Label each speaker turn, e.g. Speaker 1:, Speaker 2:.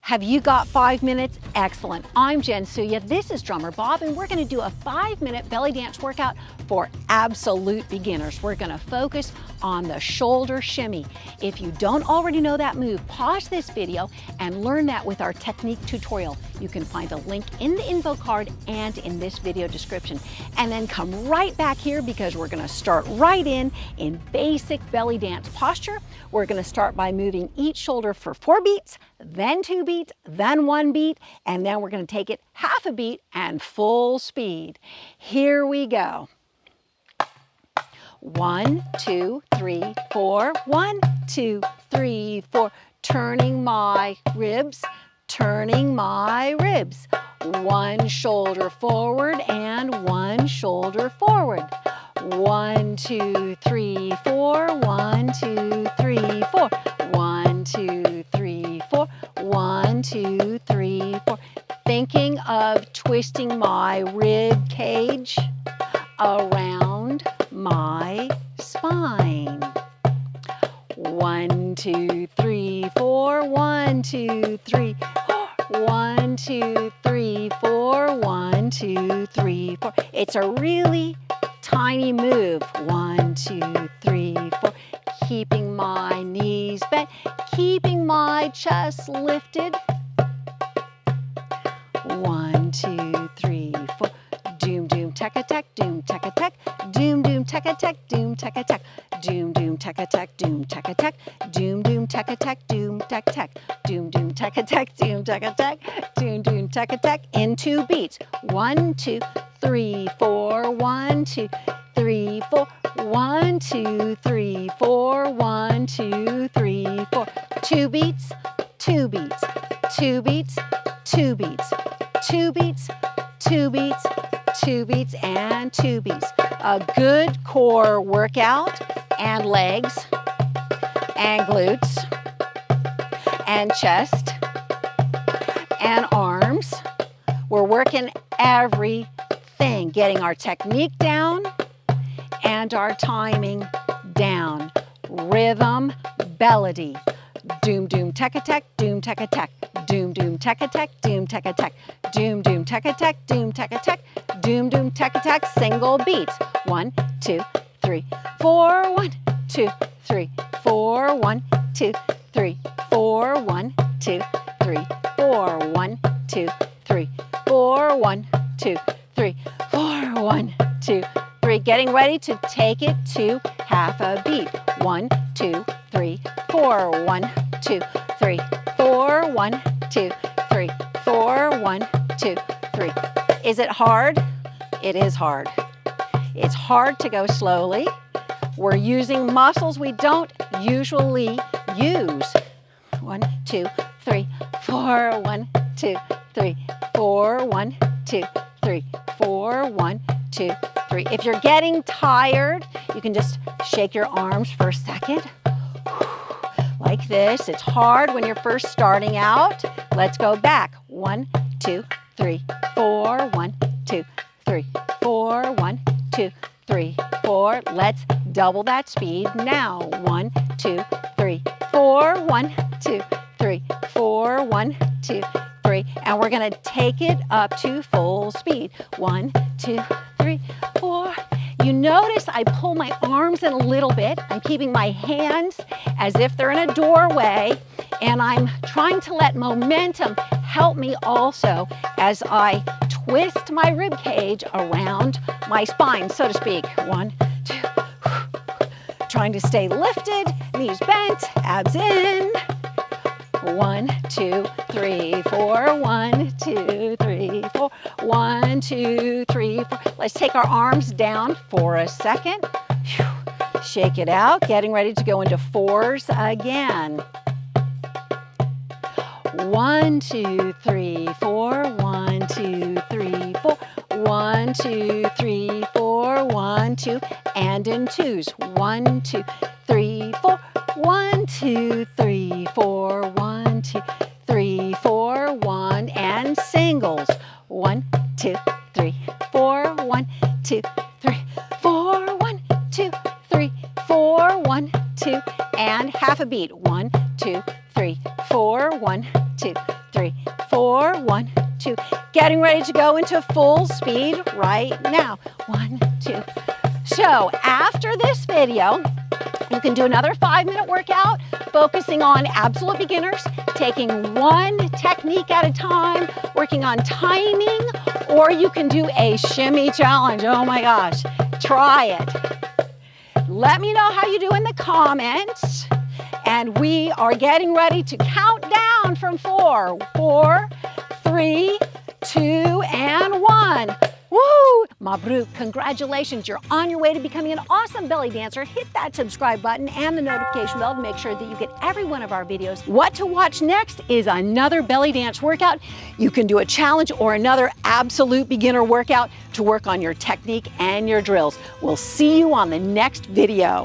Speaker 1: Have you got 5 minutes? Excellent. I'm Jensuya, this is Drummer Bob, and we're going to do a 5-minute belly dance workout for absolute beginners. We're going to focus on the shoulder shimmy. If you don't already know that move, pause this video and learn that with our technique tutorial. You can find a link in the info card and in this video description. And then come right back here because we're going to start right in basic belly dance posture. We're going to start by moving each shoulder for 4 beats, then 2 beats, then 1 beat, and then we're going to take it half a beat and full speed. Here we go. 1, 2, 3, 4. 1, 2, 3, 4. Turning my ribs, turning my ribs. 1 shoulder forward and 1 shoulder forward. 1, 2, 3, 4. 1, 2, 3, 4. 1, 2, 3, 4. 1, 2, 3, 4. Thinking of twisting my rib cage around my spine. 1, 2, 3, 4. 1, 2, 3, 4. 1, 2, 3, 4. 1, 2, 3, 4. It's a really tiny move. 1, 2, 3, 4. Keeping my knees bent, keeping my chest lifted. 1, 2, 3, 4. Doom, doom, tack, attack, doom, tack, attack. Doom, doom, tack, attack, doom, tack, attack. Doom, doom, tack, attack, doom, tack, attack. Doom, doom, tack, attack, doom, tack, attack. Doom, doom, tack, attack, doom, tack, attack. Doom, doom, tack, attack. In 2 beats. 1, 2, 3, 4. 1, 2, 3, 4. 1, 2, 3, 4. 1, 2, 3, 4. 2 beats, 2 beats, 2 beats, 2 beats, 2 beats, 2 beats, 2 beats, and 2 beats. A good core workout, and legs, and glutes, and chest, and arms. We're working everything, getting our technique down and our timing down. Rhythm, melody. Doom, doom, tack, attack, doom, tack, attack. Doom, doom, tack, attack, doom, tack, attack. Doom, doom, tack, attack, doom, tack, attack. Doom, doom, tack, attack, single beats. 1, 2, 3, 4. 1, 2, 3, 4. 1, 2, 3, 4. 1, 2, 3, 4. 1, 2, 3, 4. 1, 2, 3, 4. 1, 2, 3. Getting ready to take it to half a beat. 1, 2, 3, 4. 1, 2, 3, 4. 1, 2, 3, 4. 1, 2, 3. Is it hard? It is hard. It's hard to go slowly. We're using muscles we don't usually use. 1, 2, 3, 4. 1, 2, 3, 4. 1, 2, 3, 4. 1, 2, 3. If you're getting tired, you can just shake your arms for a second. Like this. It's hard when you're first starting out. Let's go back. 1, 2, 3, 4. 1, 2, 3, 4. 1, 2, 3, 4. Let's double that speed now. 1, 2, 3, 4. 1, 2, 3, 4. 1, 2, 3. And we're going to take it up to full speed. 1, 2, 3, 4. You notice I pull my arms in a little bit. I'm keeping my hands as if they're in a doorway, and I'm trying to let momentum help me also as I twist my rib cage around my spine, so to speak. 1, 2, trying to stay lifted, knees bent, abs in. 1, 2, 3, 4. 1, 2, 3, 4. 1, 2, 3, 4. Let's take our arms down for a second. Shake it out. Getting ready to go into 4s again. 1, 2, 3, 4. 1, 2, 3, 4. 1, 2, 3, 4. 1, 2, and in 2s. 1, 2, 3, 4. 1, 2, 3, 4. 1, 2, 3, 4. 1, and singles. 1, 2, 3, 4. 1, 2, 3, 4. 1, 2, 3, 4. 1, 2, and half a beat. 1, 2, 3, 4. 1, 2, 3, 4, 1, 2. Getting ready to go into full speed right now. 1, 2. So after this video, you can do another 5-minute workout, focusing on absolute beginners, taking one technique at a time, working on timing, or you can do a shimmy challenge. Oh my gosh, try it. Let me know how you do in the comments. And we are getting ready to count down from 4, 4, 3, 2, and 1. Woo! Mabruk, congratulations. You're on your way to becoming an awesome belly dancer. Hit that subscribe button and the notification bell to make sure that you get every one of our videos. What to watch next is another belly dance workout. You can do a challenge or another absolute beginner workout to work on your technique and your drills. We'll see you on the next video.